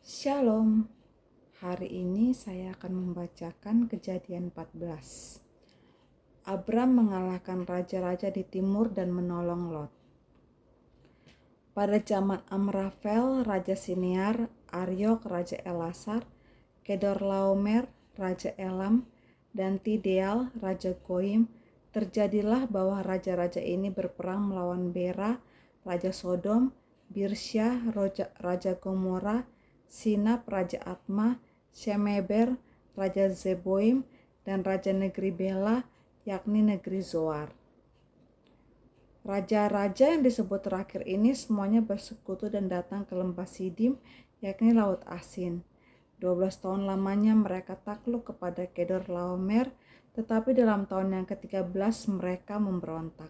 Shalom. Hari ini saya akan membacakan Kejadian 14. Abram mengalahkan raja-raja di timur dan menolong Lot. Pada zaman Amrafel, Raja Sinear, Aryok, Raja Elasar, Kedorlaomer, Raja Elam, dan Tideal, Raja Goim, terjadilah bahwa raja-raja ini berperang melawan Bera, Raja Sodom, Birsya, Raja Gomora, Sinab, Raja Atma, Shemeber, Raja Zeboim, dan Raja Negeri Bela, yakni negeri Zoar. Raja-raja yang disebut terakhir ini semuanya bersekutu dan datang ke lembah Sidim, yakni Laut Asin. 12 tahun lamanya mereka takluk kepada Kedorlaomer, tetapi dalam tahun yang ke-13 mereka memberontak.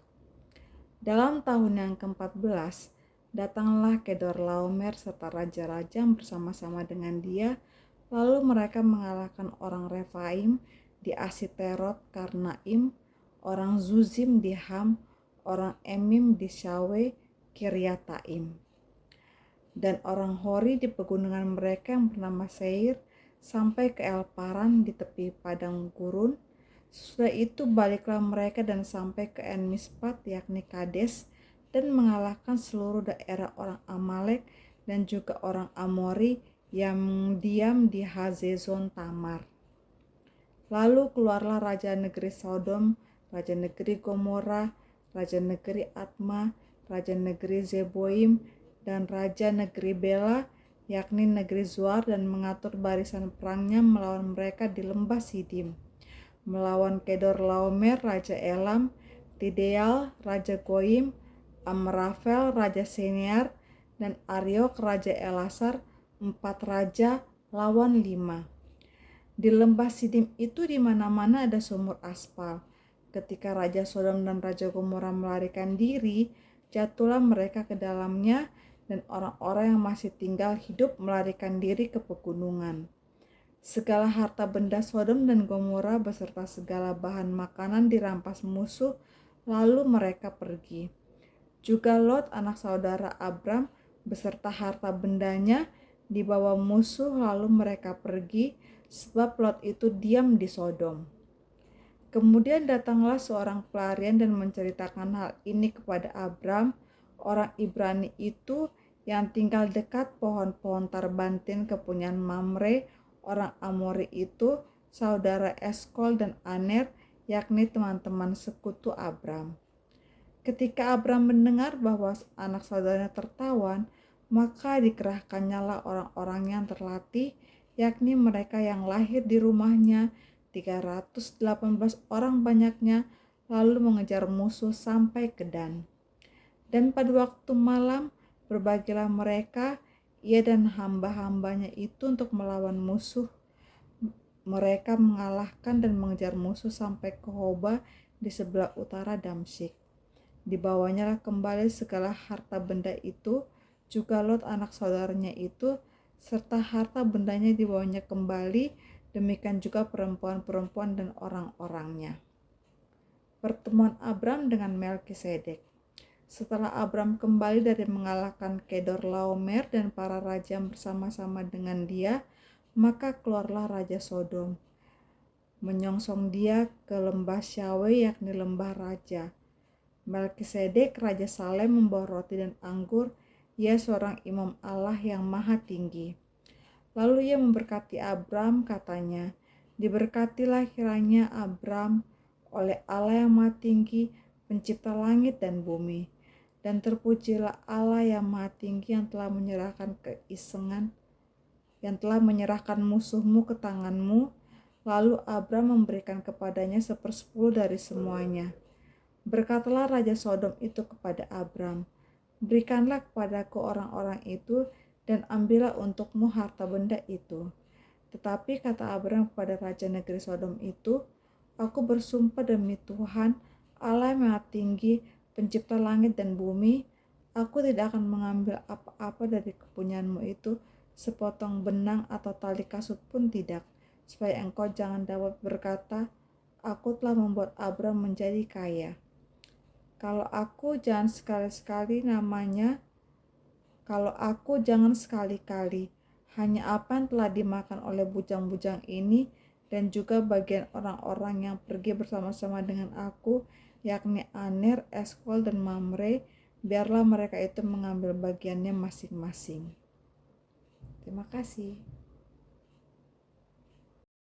Dalam tahun yang ke-14, datanglah Kedorlaomer serta raja-raja bersama-sama dengan dia, lalu mereka mengalahkan orang Refaim di Asiterot Karnaim, orang Zuzim di Ham, orang Emim di Shawe Kiryataim, dan orang Hori di pegunungan mereka yang bernama Seir, sampai ke El Paran di tepi padang gurun. Sesudah itu baliklah mereka dan sampai ke En Mispat, yakni Kades, dan mengalahkan seluruh daerah orang Amalek dan juga orang Amori yang diam di Hazezon Tamar. Lalu keluarlah raja negeri Sodom, raja negeri Gomora, raja negeri Atma, raja negeri Zeboim, dan raja negeri Bela, yakni negeri Zoar, dan mengatur barisan perangnya melawan mereka di lembah Sidim, melawan Kedorlaomer, raja Elam, Tideal, raja Goim, Amrafel, raja Sinear, dan Aryok, raja Elasar, 4 raja lawan 5. Di lembah Sidim itu di mana-mana ada sumur aspal. Ketika Raja Sodom dan Raja Gomora melarikan diri, jatuhlah mereka ke dalamnya, dan orang-orang yang masih tinggal hidup melarikan diri ke pegunungan. Segala harta benda Sodom dan Gomora beserta segala bahan makanan dirampas musuh, lalu mereka pergi. Juga Lot, anak saudara Abram, beserta harta bendanya dibawa musuh, lalu mereka pergi, sebab Lot itu diam di Sodom. Kemudian datanglah seorang pelarian dan menceritakan hal ini kepada Abram, orang Ibrani itu yang tinggal dekat pohon-pohon tarbantin kepunyaan Mamre, orang Amori itu, saudara Eskol dan Aner, yakni teman-teman sekutu Abram. Ketika Abram mendengar bahwa anak saudaranya tertawan, maka dikerahkannyalah orang-orang yang terlatih, yakni mereka yang lahir di rumahnya, 318 orang banyaknya, lalu mengejar musuh sampai ke Dan. Dan pada waktu malam berbagilah mereka, ia dan hamba-hambanya itu untuk melawan musuh. Mereka mengalahkan dan mengejar musuh sampai ke Hoba di sebelah utara Damsyik. Dibawanya kembali segala harta benda itu, juga Lot anak saudaranya itu, serta harta bendanya dibawanya kembali, demikian juga perempuan-perempuan dan orang-orangnya. Pertemuan Abram dengan Melkisedek. Setelah Abram kembali dari mengalahkan Kedorlaomer dan para raja bersama-sama dengan dia, maka keluarlah Raja Sodom, menyongsong dia ke lembah Shawe, yakni lembah raja. Melkisedek, Raja Salem, membawa roti dan anggur. Ia seorang imam Allah yang maha tinggi. Lalu ia memberkati Abram, katanya, diberkatilah kiranya Abram oleh Allah yang maha tinggi, pencipta langit dan bumi. Dan terpujilah Allah yang maha tinggi yang telah menyerahkan musuhmu ke tanganmu. Lalu Abram memberikan kepadanya 1/10 dari semuanya. Berkatalah Raja Sodom itu kepada Abram, berikanlah kepadaku orang-orang itu, dan ambillah untukmu harta benda itu. Tetapi kata Abram kepada Raja negeri Sodom itu, aku bersumpah demi Tuhan, Allah yang maha tinggi, pencipta langit dan bumi, aku tidak akan mengambil apa-apa dari kepunyaanmu itu, sepotong benang atau tali kasut pun tidak, supaya engkau jangan dapat berkata, aku telah membuat Abram menjadi kaya. Kalau aku jangan sekali-kali Hanya apa yang telah dimakan oleh bujang-bujang ini dan juga bagian orang-orang yang pergi bersama-sama dengan aku, yakni Aner, Eskol, dan Mamre, biarlah mereka itu mengambil bagiannya masing-masing. Terima kasih.